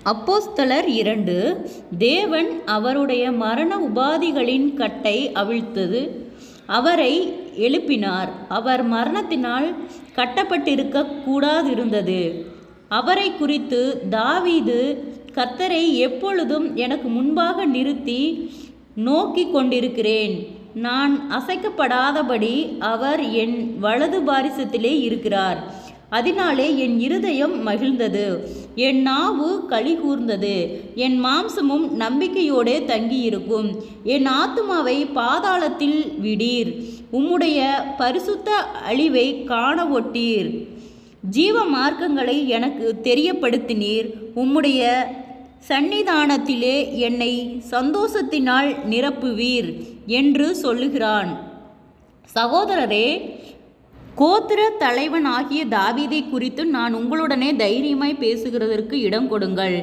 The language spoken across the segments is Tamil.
அப்போஸ்தலர் 2. தேவன் அவருடைய மரண உபாதிகளின் கட்டை அவிழ்த்தது அவரை எழுப்பினார். அவர் மரணத்தினால் கட்டப்பட்டிருக்க கூடாதிருந்தது. அவரை குறித்து தாவீது, கர்த்தரை எப்பொழுதும் எனக்கு முன்பாக நிறுத்தி நோக்கி கொண்டிருக்கிறேன். நான் அசைக்கப்படாதபடி அவர் என் வலது பாரிசத்திலே இருக்கிறார். அதனாலே என் இருதயம் மகிழ்ந்தது, என் நாவு களி கூர்ந்தது, என் மாம்சமும் நம்பிக்கையோடே தங்கியிருக்கும். என் ஆத்துமாவை பாதாளத்தில் விடீர், உம்முடைய பரிசுத்த அழிவை காண ஒட்டீர். ஜீவ மார்க்கங்களை எனக்கு தெரியப்படுத்தினீர். உம்முடைய சந்நிதானத்திலே என்னை சந்தோஷத்தினால் நிரப்புவீர் என்று சொல்லுகிறான். சகோதரரே, கோத்திர தலைவன் ஆகிய தாவீதை குறித்து நான் உங்களுடனே தைரியமாய் பேசுகிறதற்கு இடம் கொடுங்கள்.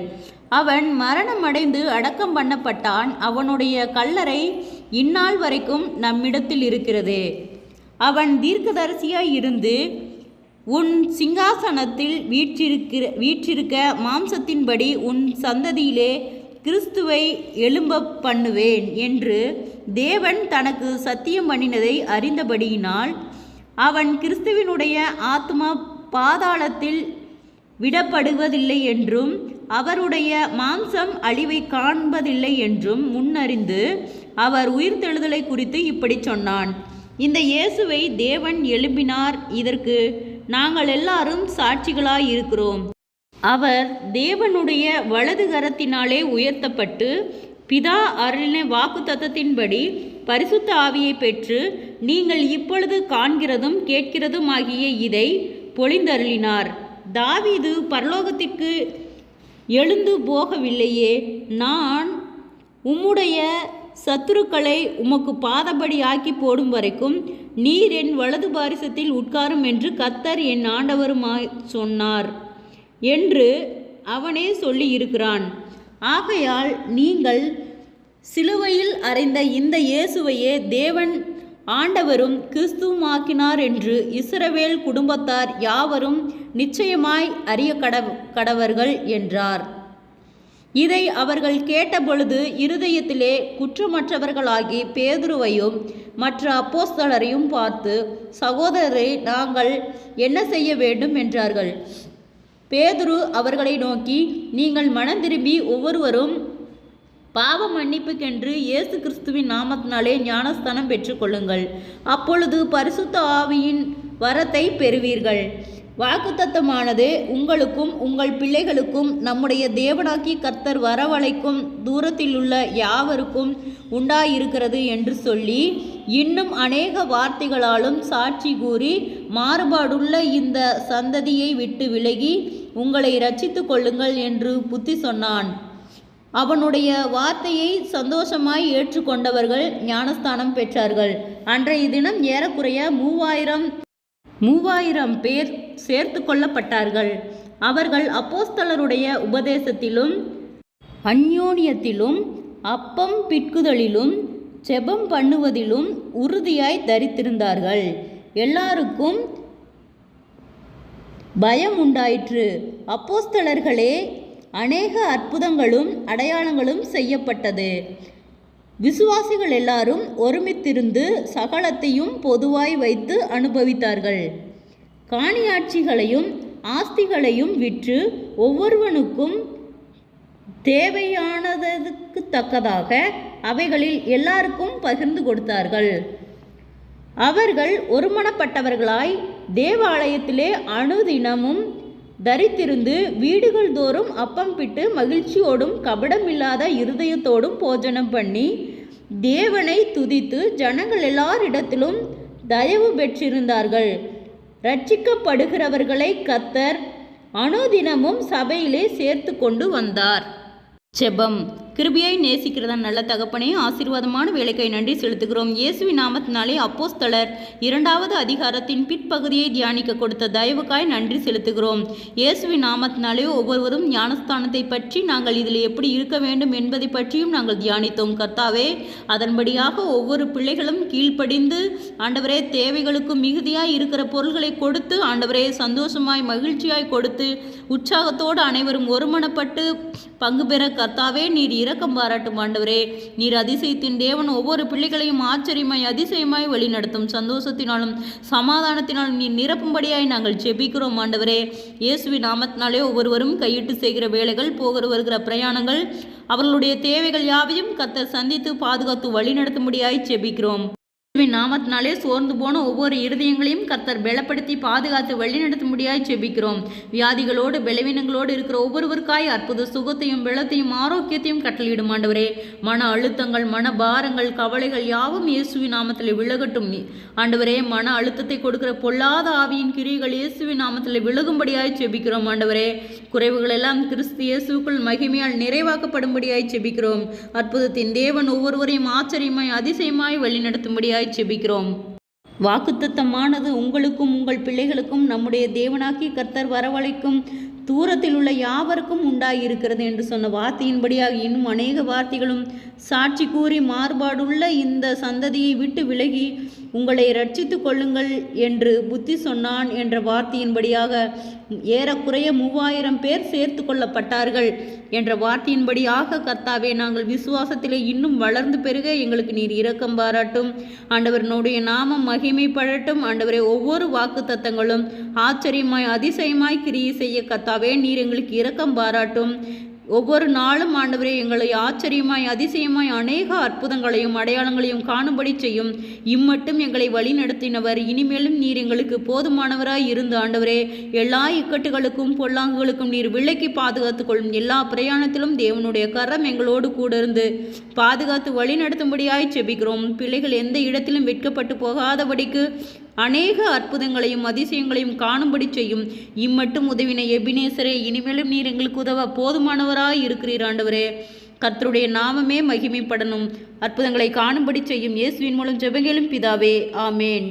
அவன் மரணமடைந்து அடக்கம் பண்ணப்பட்டான். அவனுடைய கல்லறை இந்நாள் வரைக்கும் நம்மிடத்தில் இருக்கிறது. அவன் தீர்க்கதரிசியாய் இருந்து உன் சிங்காசனத்தில் வீற்றிருக்க மாம்சத்தின்படி உன் சந்ததியிலே கிறிஸ்துவை எழும்ப பண்ணுவேன் என்று தேவன் தனக்கு சத்தியம் பண்ணினதை அறிந்தபடியினால் அவன் கிறிஸ்துவினுடைய ஆத்மா பாதாளத்தில் விடப்படுவதில்லை என்றும் அவருடைய மாம்சம் அழிவை காண்பதில்லை என்றும் முன்னறிந்து அவர் உயிர்த்தெழுதலை குறித்து இப்படி சொன்னான். இந்த இயேசுவை தேவன் எழுப்பினார். இதற்கு நாங்கள் எல்லாரும் சாட்சிகளாய் இருக்கிறோம். அவர் தேவனுடைய வலது கரத்தினாலே உயர்த்தப்பட்டு பிதா அருளின வாக்குத்தத்தத்தின்படி பரிசுத்த ஆவியை பெற்று நீங்கள் இப்பொழுது காண்கிறதும் கேட்கிறதும் ஆகிய இதை பொழிந்தருளினார். தாவீது பரலோகத்திற்கு எழுந்து போகவில்லையே, நான் உம்முடைய சத்துருக்களை உமக்கு பாதபடி ஆக்கி போடும் வரைக்கும் நீர் என் வலது பாரிசத்தில் உட்காரும் என்று கர்த்தர் என் ஆண்டவருமாய் சொன்னார் என்று அவனே சொல்லி இருக்கிறான். ஆகையால் நீங்கள் சிலுவையில் அறைந்த இந்த இயேசுவையே தேவன் ஆண்டவரும் கிறிஸ்துவுமாக்கினார் என்று இஸ்ரவேல் குடும்பத்தார் யாவரும் நிச்சயமாய் அறிய கடவர்கள் என்றார். இதை அவர்கள் கேட்டபொழுது இருதயத்திலே குற்றமற்றவர்களாகி பேதுருவையும் மற்ற அப்போஸ்தலரையும் பார்த்து, சகோதரரை, நாங்கள் என்ன செய்ய வேண்டும் என்றார்கள். பேதுரு அவர்களை நோக்கி, நீங்கள் மனம் திரும்பி ஒவ்வொருவரும் பாவ மன்னிப்புக்கென்று இயேசு கிறிஸ்துவின் நாமத்தினாலே ஞானஸ்தானம் பெற்றுக்கொள்ளுங்கள். அப்பொழுது பரிசுத்த ஆவியின் வரத்தை பெறுவீர்கள். வாக்குத்தத்தமானது உங்களுக்கும் உங்கள் பிள்ளைகளுக்கும் நம்முடைய தேவனாகிய கர்த்தர் வரவழைக்கும் தூரத்திலுள்ள யாவருக்கும் உண்டாயிருக்கிறது என்று சொல்லி இன்னும் அநேக வார்த்தைகளாலும் சாட்சி கூறி மாறுபாடுள்ள இந்த சந்ததியை விட்டு விலகி உங்களை இரட்சித்து கொள்ளுங்கள் என்று புத்தி சொன்னான். அவனுடைய வார்த்தையை சந்தோஷமாய் ஏற்றுக்கொண்டவர்கள் ஞானஸ்தானம் பெற்றார்கள். அன்றைய தினம் ஏறக்குறைய 3000 பேர் சேர்த்து கொள்ளப்பட்டார்கள். அவர்கள் அப்போஸ்தலருடைய உபதேசத்திலும் அந்யோன்யத்திலும் அப்பம் பிட்குதலிலும் ஜெபம் பண்ணுவதிலும் உறுதியாய் தரித்திருந்தார்கள். எல்லாருக்கும் பயம் உண்டாயிற்று. அப்போஸ்தலர்களே அநேக அற்புதங்களும் அடையாளங்களும் செய்யப்பட்டது. விசுவாசிகள் எல்லாரும் ஒருமித்திருந்து சகலத்தையும் பொதுவாய் வைத்து அனுபவித்தார்கள். காணியாட்சிகளையும் ஆஸ்திகளையும் விற்று ஒவ்வொருவனுக்கும் தேவையானதற்கு தக்கதாக அவைகளில் எல்லாருக்கும் பகிர்ந்து கொடுத்தார்கள். அவர்கள் ஒருமனப்பட்டவர்களாய் தேவாலயத்திலே அனுதினமும் தரித்திருந்து வீடுகள் தோறும் அப்பம் பிட்டு மகிழ்ச்சியோடும் கபடமில்லாத இருதயத்தோடும் போஜனம் பண்ணி தேவனை துதித்து ஜனங்கள் எல்லாரிடத்திலும் தயவு பெற்றிருந்தார்கள். ரட்சிக்கப்படுகிறவர்களை கர்த்தர் அனுதினமும் சபையிலே சேர்த்து கொண்டு வந்தார். ஜெபம். கிருபையை நேசிக்கிறதா நல்ல தகப்பனே, ஆசீர்வாதமான வேலைக்காய் நன்றி செலுத்துகிறோம். இயேசுவின் நாமத்தினாலே அப்போஸ்தலர் 2வது அதிகாரத்தின் பிற்பகுதியை தியானிக்க கொடுத்த தயவுக்காய் நன்றி செலுத்துகிறோம். இயேசுவின் நாமத்தினாலே ஒவ்வொருவரும் ஞானஸ்தானத்தை பற்றி நாங்கள் இதில் எப்படி இருக்க வேண்டும் என்பதை பற்றியும் நாங்கள் தியானித்தோம். கர்த்தாவே, அதன்படியாக ஒவ்வொரு பிள்ளைகளும் கீழ்ப்படிந்து ஆண்டவரே தேவைகளுக்கு மிகுதியாய் இருக்கிற பொருள்களை கொடுத்து ஆண்டவரே சந்தோஷமாய் மகிழ்ச்சியாய் கொடுத்து உற்சாகத்தோடு அனைவரும் ஒருமனப்பட்டு பங்கு பெற கர்த்தாவே நீர் இரக்கம் பாராட்டும் ஆண்டவரே. நீர் அதிசயத்தின் தேவன், ஒவ்வொரு பிள்ளைகளையும் ஆச்சரியமாய் அதிசயமாய் வழிநடத்தும். சந்தோஷத்தினாலும் சமாதானத்தினாலும் நீர் நிரப்பும்படியாய் நாங்கள் ஜெபிக்கிறோம் ஆண்டவரே. இயேசுவின் நாமத்தினாலே ஒவ்வொருவரும் கையிட்டு செய்கிற வேலைகள், போகிற வருகிற பிரயாணங்கள், அவர்களுடைய தேவைகள் யாவையும் கர்த்தர் சந்தித்து பாதுகாத்து வழிநடத்தும்படியாய் ஜெபிக்கிறோம். நாமத்தினாலே சோர்ந்து போன ஒவ்வொரு இருதயங்களையும் கர்த்தர் பலப்படுத்தி பாதுகாத்து வழிநடத்தும்படியாய் ஜெபிக்கிறோம். வியாதிகளோடு பலவீனங்களோடு இருக்கிற ஒவ்வொருவருக்காய் அற்புத சுகத்தையும் பலத்தையும் ஆரோக்கியத்தையும் கட்டளையிடும் ஆண்டவரே. மன அழுத்தங்கள், மன பாரங்கள், கவலைகள் யாவும் இயேசுவின் நாமத்தில் விலகட்டும் ஆண்டவரே. மன அழுத்தத்தை கொடுக்கிற பொல்லாத ஆவியின் கிரியைகள் இயேசுவின் நாமத்தில் விலகும்படியாய் ஜெபிக்கிறோம் ஆண்டவரே. குறைவுகள் எல்லாம் கிறிஸ்து இயேசுக்குள் மகிமையால் நிறைவாக்கப்படும்படியாய் ஜெபிக்கிறோம். அற்புதத்தின் தேவன் ஒவ்வொருவரையும் ஆச்சரியமாய் அதிசயமாய் வழிநடத்தும்படியாய் ஜெபிக்கிறோம். வாக்குத்தத்தமானது உங்களுக்கும் உங்கள் பிள்ளைகளுக்கும் நம்முடைய தேவனாகி கர்த்தர் வரவழைக்கும் தூரத்தில் உள்ள யாவருக்கும் உண்டாயிருக்கிறது என்று சொன்ன வார்த்தையின்படியாக இன்னும் அநேக வார்த்தைகளும் சாட்சி கூறி மாறுபாடுள்ள இந்த சந்ததியை விட்டு விலகி உங்களை ரட்சித்து கொள்ளுங்கள் என்று புத்தி சொன்னான் என்ற வார்த்தையின்படியாக ஏறக்குறைய 3000 பேர் சேர்த்து கொள்ளப்பட்டார்கள் என்ற வார்த்தையின்படியாக கர்த்தாவே, நாங்கள் விசுவாசத்திலே இன்னும் வளர்ந்து பெருக எங்களுக்கு நீர் இரக்கம் பாராட்டும் ஆண்டவரனுடைய நாமம் மகிமைப்படட்டும் ஆண்டவரே. ஒவ்வொரு வாக்கு தத்தங்களும் ஆச்சரியமாய் அதிசயமாய் கிரியை செய்ய கர்த்தாவே நீர் எங்களுக்கு இரக்கம் பாராட்டும். ஒவ்வொரு நாளும் ஆண்டவரே எங்களை ஆச்சரியமாய் அதிசயமாய் அநேக அற்புதங்களையும் அடையாளங்களையும் காணும்படி செய்யும். இம்மட்டும் எங்களை வழி நடத்தினவர், இனிமேலும் நீர் எங்களுக்கு போதுமானவராய் இருந்து ஆண்டவரே எல்லா இக்கட்டுகளுக்கும் பொல்லாங்குகளுக்கும் நீர் விலக்கி பாதுகாத்து கொள்ளும். எல்லா பிரயாணத்திலும் தேவனுடைய கரம் எங்களோடு கூட இருந்து பாதுகாத்து வழி நடத்தும்படியாய் செபிக்கிறோம். பிள்ளைகள் எந்த இடத்திலும் வெட்கப்பட்டு போகாதபடிக்கு அநேக அற்புதங்களையும் அதிசயங்களையும் காணும்படி செய்யும். இம்மட்டும் உதவின எபினேசரே, இனிமேலும் நீர் எங்களுக்கு உதவ போதுமானவராய் இருக்கிறீர் ஆண்டவரே. கர்த்தருடைய நாமமே மகிமைப்படணும். அற்புதங்களை காணும்படி செய்யும். இயேசுவின் மூலம் ஜெபங்களும் பிதாவே, ஆமேன்.